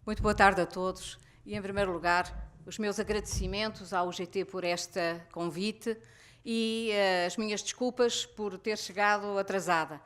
Muito boa tarde a todos e, em primeiro lugar, os meus agradecimentos ao UGT por este convite e as minhas desculpas por ter chegado atrasada.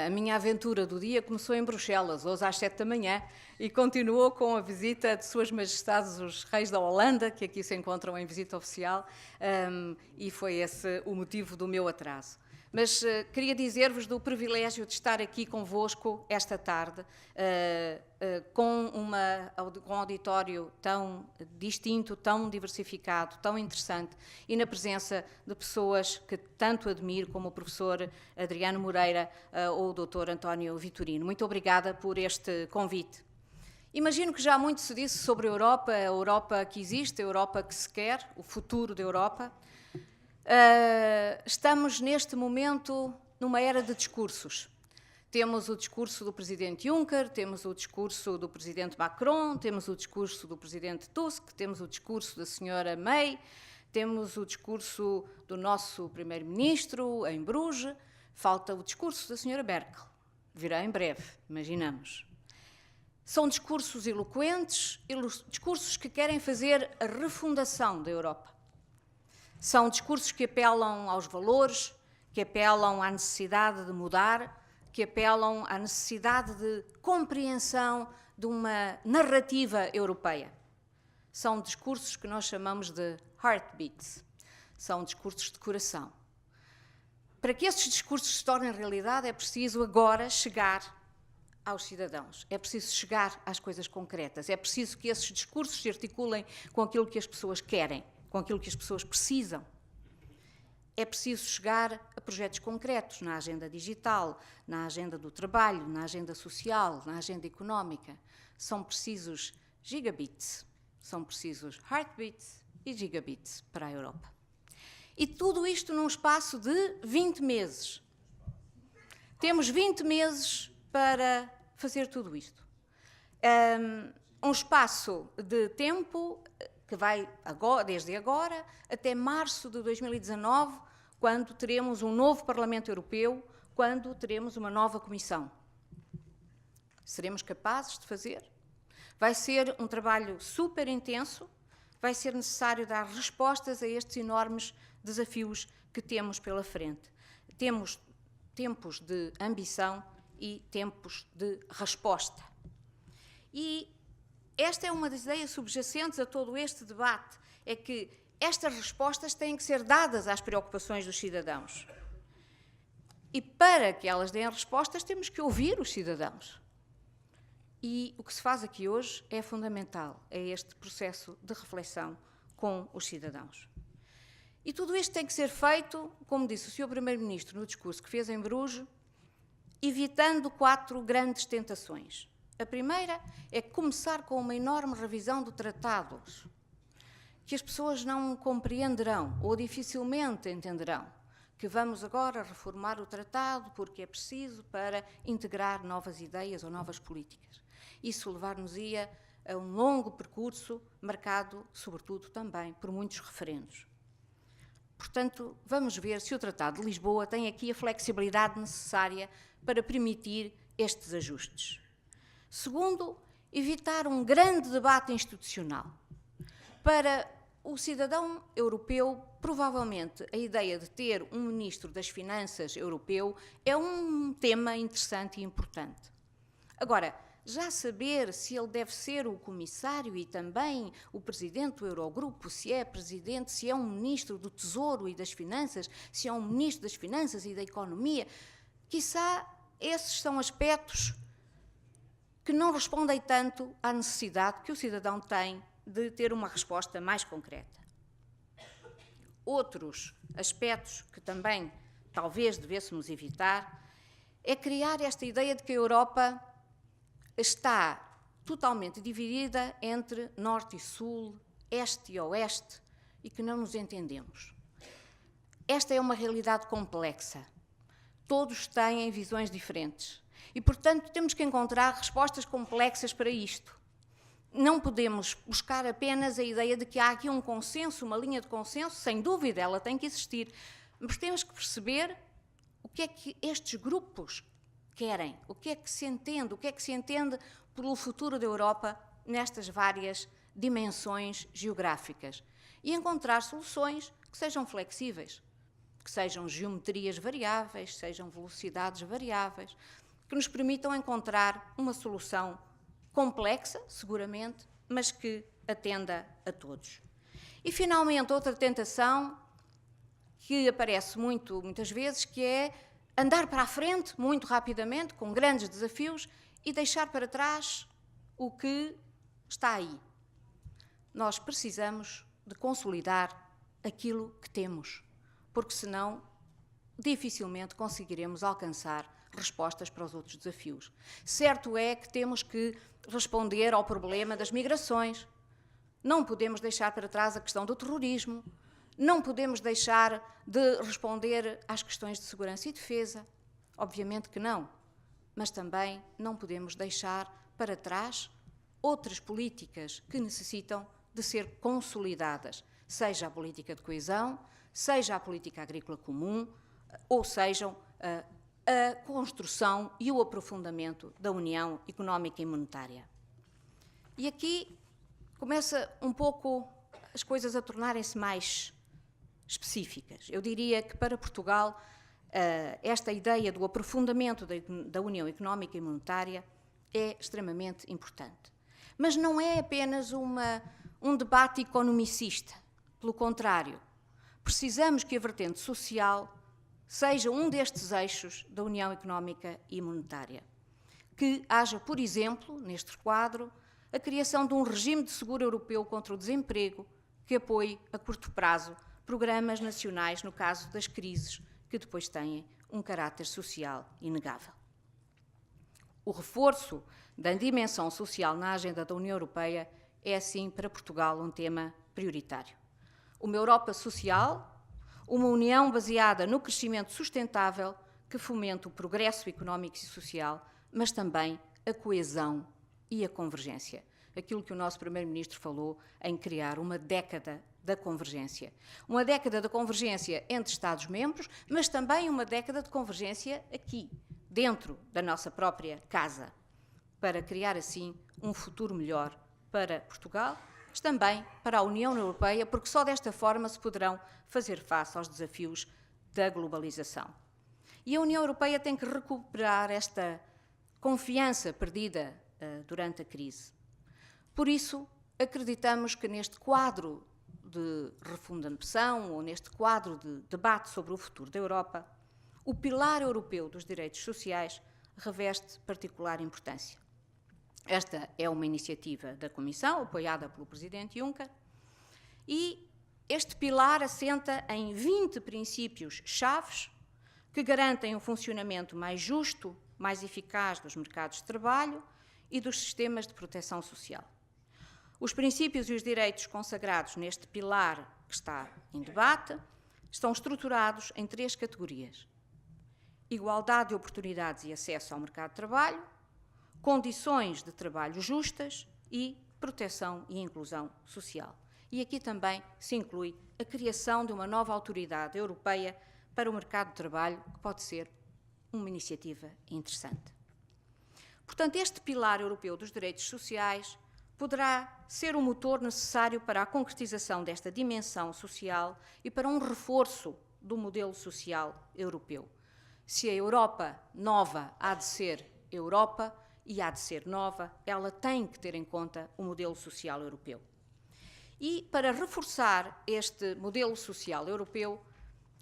A minha aventura do dia começou em Bruxelas, hoje às 7 da manhã, e continuou com a visita de Suas Majestades os Reis da Holanda, que aqui se encontram em visita oficial, e foi esse o motivo do meu atraso. Mas queria dizer-vos do privilégio de estar aqui convosco esta tarde, com um auditório tão distinto, tão diversificado, tão interessante, e na presença de pessoas que tanto admiro, como o professor Adriano Moreira ou o Dr. António Vitorino. Muito obrigada por este convite. Imagino que já muito se disse sobre a Europa que existe, a Europa que se quer, o futuro da Europa. Estamos neste momento numa era de discursos. Temos o discurso do Presidente Juncker, temos o discurso do Presidente Macron, temos o discurso do Presidente Tusk, temos o discurso da Sra. May, temos o discurso do nosso Primeiro-Ministro em Bruges, falta o discurso da Sra. Merkel. Virá em breve, imaginamos. São discursos eloquentes, discursos que querem fazer a refundação da Europa. São discursos que apelam aos valores, que apelam à necessidade de mudar, que apelam à necessidade de compreensão de uma narrativa europeia. São discursos que nós chamamos de heartbeats, são discursos de coração. Para que estes discursos se tornem realidade é preciso agora chegar aos cidadãos, é preciso chegar às coisas concretas, é preciso que esses discursos se articulem com aquilo que as pessoas querem, com aquilo que as pessoas precisam. É preciso chegar a projetos concretos na agenda digital, na agenda do trabalho, na agenda social, na agenda económica. São precisos gigabits, são precisos heartbeats e gigabits para a Europa. E tudo isto num espaço de 20 meses. Temos 20 meses para fazer tudo isto. Um espaço de tempo que vai desde agora até março de 2019, quando teremos um novo Parlamento Europeu, quando teremos uma nova Comissão. Seremos capazes de fazer? Vai ser um trabalho super intenso, vai ser necessário dar respostas a estes enormes desafios que temos pela frente. Temos tempos de ambição e tempos de resposta. E esta é uma das ideias subjacentes a todo este debate, é que estas respostas têm que ser dadas às preocupações dos cidadãos. E para que elas deem respostas, temos que ouvir os cidadãos. E o que se faz aqui hoje é fundamental, é este processo de reflexão com os cidadãos. E tudo isto tem que ser feito, como disse o Sr. Primeiro-Ministro no discurso que fez em Bruges, evitando 4 grandes tentações. A primeira é começar com uma enorme revisão do tratado, que as pessoas não compreenderão ou dificilmente entenderão, que vamos agora reformar o tratado porque é preciso para integrar novas ideias ou novas políticas. Isso levar-nos-ia a um longo percurso, marcado, sobretudo, também por muitos referendos. Portanto, vamos ver se o Tratado de Lisboa tem aqui a flexibilidade necessária para permitir estes ajustes. Segundo, evitar um grande debate institucional. Para o cidadão europeu, provavelmente a ideia de ter um ministro das Finanças europeu é um tema interessante e importante. Agora, já saber se ele deve ser o comissário e também o presidente do Eurogrupo, se é presidente, se é um ministro do Tesouro e das Finanças, se é um ministro das Finanças e da Economia, quiçá esses são aspectos que não respondem tanto à necessidade que o cidadão tem de ter uma resposta mais concreta. Outros aspectos que também talvez devêssemos evitar é criar esta ideia de que a Europa está totalmente dividida entre norte e sul, este e oeste, e que não nos entendemos. Esta é uma realidade complexa. Todos têm visões diferentes. E, portanto, temos que encontrar respostas complexas para isto. Não podemos buscar apenas a ideia de que há aqui um consenso, uma linha de consenso, sem dúvida, ela tem que existir. Mas temos que perceber o que é que estes grupos querem, o que é que se entende pelo futuro da Europa nestas várias dimensões geográficas e encontrar soluções que sejam flexíveis, que sejam geometrias variáveis, sejam velocidades variáveis, que nos permitam encontrar uma solução complexa, seguramente, mas que atenda a todos. E, finalmente, outra tentação que aparece muitas vezes, que é andar para a frente muito rapidamente, com grandes desafios, e deixar para trás o que está aí. Nós precisamos de consolidar aquilo que temos, porque senão dificilmente conseguiremos alcançar respostas para os outros desafios. Certo é que temos que responder ao problema das migrações, não podemos deixar para trás a questão do terrorismo, não podemos deixar de responder às questões de segurança e defesa, obviamente que não, mas também não podemos deixar para trás outras políticas que necessitam de ser consolidadas, seja a política de coesão, seja a política agrícola comum, ou sejam a construção e o aprofundamento da União Económica e Monetária. E aqui começa um pouco as coisas a tornarem-se mais específicas. Eu diria que para Portugal esta ideia do aprofundamento da União Económica e Monetária é extremamente importante. Mas não é apenas um debate economicista. Pelo contrário, precisamos que a vertente social seja um destes eixos da União Económica e Monetária. Que haja, por exemplo, neste quadro, a criação de um regime de seguro europeu contra o desemprego que apoie a curto prazo programas nacionais no caso das crises que depois têm um caráter social inegável. O reforço da dimensão social na agenda da União Europeia é, assim, para Portugal um tema prioritário. Uma Europa social, uma União baseada no crescimento sustentável que fomente o progresso económico e social, mas também a coesão e a convergência. Aquilo que o nosso Primeiro-Ministro falou em criar uma década da convergência. Uma década da convergência entre Estados-membros, mas também uma década de convergência aqui, dentro da nossa própria casa, para criar assim um futuro melhor para Portugal, mas também para a União Europeia, porque só desta forma se poderão fazer face aos desafios da globalização. E a União Europeia tem que recuperar esta confiança perdida durante a crise. Por isso, acreditamos que neste quadro de refundação ou neste quadro de debate sobre o futuro da Europa, o pilar europeu dos direitos sociais reveste particular importância. Esta é uma iniciativa da Comissão, apoiada pelo Presidente Juncker, e este pilar assenta em 20 princípios-chaves que garantem um funcionamento mais justo, mais eficaz dos mercados de trabalho e dos sistemas de proteção social. Os princípios e os direitos consagrados neste pilar que está em debate estão estruturados em 3 categorias: igualdade de oportunidades e acesso ao mercado de trabalho, condições de trabalho justas e proteção e inclusão social. E aqui também se inclui a criação de uma nova autoridade europeia para o mercado de trabalho, que pode ser uma iniciativa interessante. Portanto, este pilar europeu dos direitos sociais poderá ser o motor necessário para a concretização desta dimensão social e para um reforço do modelo social europeu. Se a Europa nova há de ser Europa e há de ser nova, ela tem que ter em conta o modelo social europeu. E para reforçar este modelo social europeu,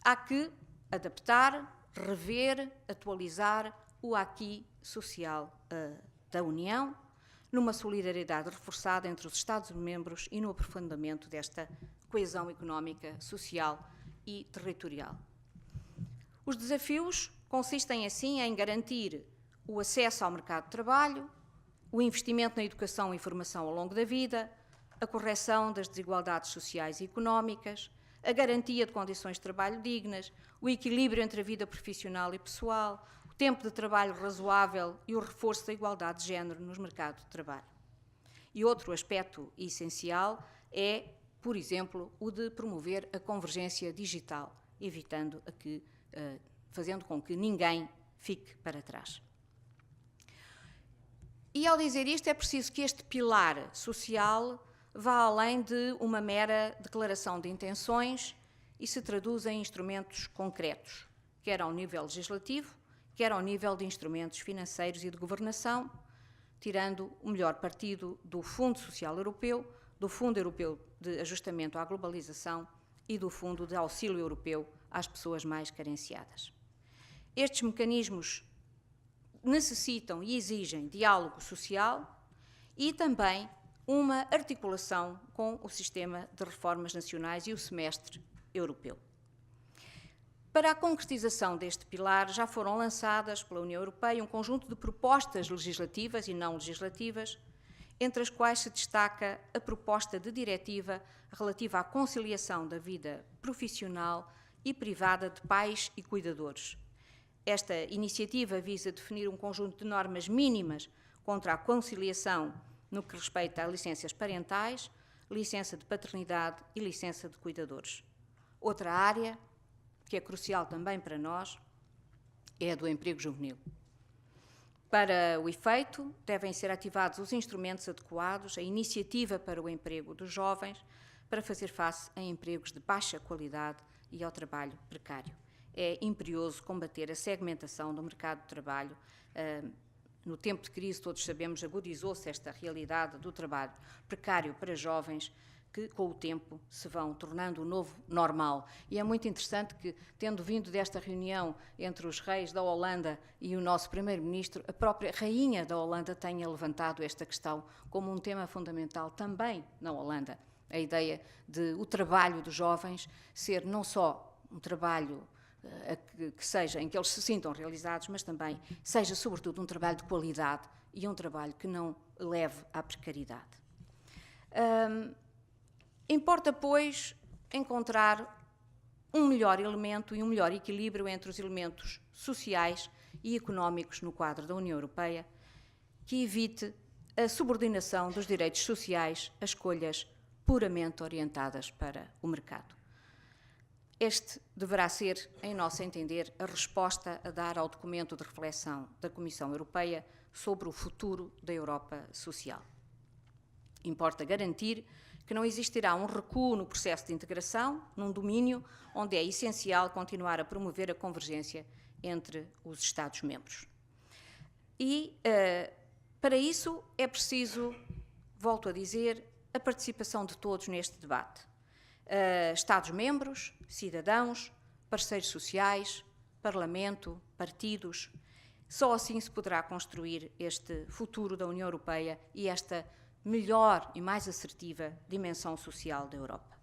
há que adaptar, rever, atualizar o acquis social da União, numa solidariedade reforçada entre os Estados-membros e no aprofundamento desta coesão económica, social e territorial. Os desafios consistem, assim, em garantir o acesso ao mercado de trabalho, o investimento na educação e formação ao longo da vida, a correção das desigualdades sociais e económicas, a garantia de condições de trabalho dignas, o equilíbrio entre a vida profissional e pessoal, o tempo de trabalho razoável e o reforço da igualdade de género nos mercados de trabalho. E outro aspecto essencial é, por exemplo, o de promover a convergência digital, fazendo com que ninguém fique para trás. E ao dizer isto, é preciso que este pilar social vá além de uma mera declaração de intenções e se traduza em instrumentos concretos, quer ao nível legislativo, quer ao nível de instrumentos financeiros e de governação, tirando o melhor partido do Fundo Social Europeu, do Fundo Europeu de Ajustamento à Globalização e do Fundo de Auxílio Europeu às pessoas mais carenciadas. Estes mecanismos necessitam e exigem diálogo social e também uma articulação com o sistema de reformas nacionais e o semestre europeu. Para a concretização deste pilar, já foram lançadas pela União Europeia um conjunto de propostas legislativas e não legislativas, entre as quais se destaca a proposta de diretiva relativa à conciliação da vida profissional e privada de pais e cuidadores. Esta iniciativa visa definir um conjunto de normas mínimas contra a conciliação no que respeita a licenças parentais, licença de paternidade e licença de cuidadores. Outra área, que é crucial também para nós, é a do emprego juvenil. Para o efeito, devem ser ativados os instrumentos adequados, a iniciativa para o emprego dos jovens, para fazer face a empregos de baixa qualidade e ao trabalho precário. É imperioso combater a segmentação do mercado de trabalho. No tempo de crise, todos sabemos, agudizou-se esta realidade do trabalho precário para jovens, que com o tempo se vão tornando o novo normal. E é muito interessante que, tendo vindo desta reunião entre os reis da Holanda e o nosso primeiro-ministro, a própria rainha da Holanda tenha levantado esta questão como um tema fundamental também na Holanda. A ideia de o trabalho dos jovens ser não só um trabalho que seja em que eles se sintam realizados, mas também seja, sobretudo, um trabalho de qualidade e um trabalho que não leve à precariedade. Importa, pois, encontrar um melhor elemento e um melhor equilíbrio entre os elementos sociais e económicos no quadro da União Europeia, que evite a subordinação dos direitos sociais a escolhas puramente orientadas para o mercado. Este deverá ser, em nosso entender, a resposta a dar ao documento de reflexão da Comissão Europeia sobre o futuro da Europa social. Importa garantir que não existirá um recuo no processo de integração, num domínio onde é essencial continuar a promover a convergência entre os Estados-membros. E, para isso, é preciso, volto a dizer, a participação de todos neste debate. Estados-membros, cidadãos, parceiros sociais, Parlamento, partidos. Só assim se poderá construir este futuro da União Europeia e esta melhor e mais assertiva dimensão social da Europa.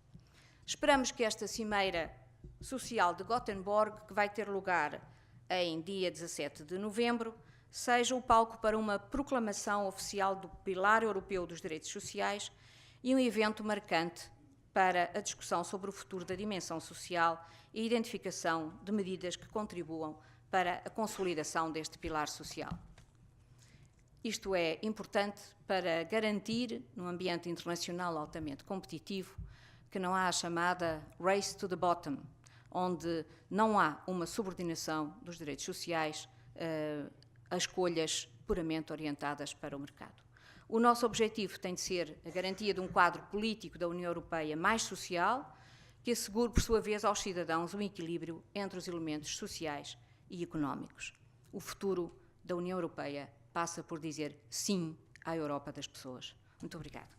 Esperamos que esta Cimeira Social de Gothenburg, que vai ter lugar em dia 17 de novembro, seja o palco para uma proclamação oficial do Pilar Europeu dos Direitos Sociais e um evento marcante para a discussão sobre o futuro da dimensão social e a identificação de medidas que contribuam para a consolidação deste pilar social. Isto é importante para garantir, num ambiente internacional altamente competitivo, que não há a chamada race to the bottom, onde não há uma subordinação dos direitos sociais a escolhas puramente orientadas para o mercado. O nosso objetivo tem de ser a garantia de um quadro político da União Europeia mais social, que assegure, por sua vez, aos cidadãos um equilíbrio entre os elementos sociais e económicos. O futuro da União Europeia passa por dizer sim à Europa das pessoas. Muito obrigada.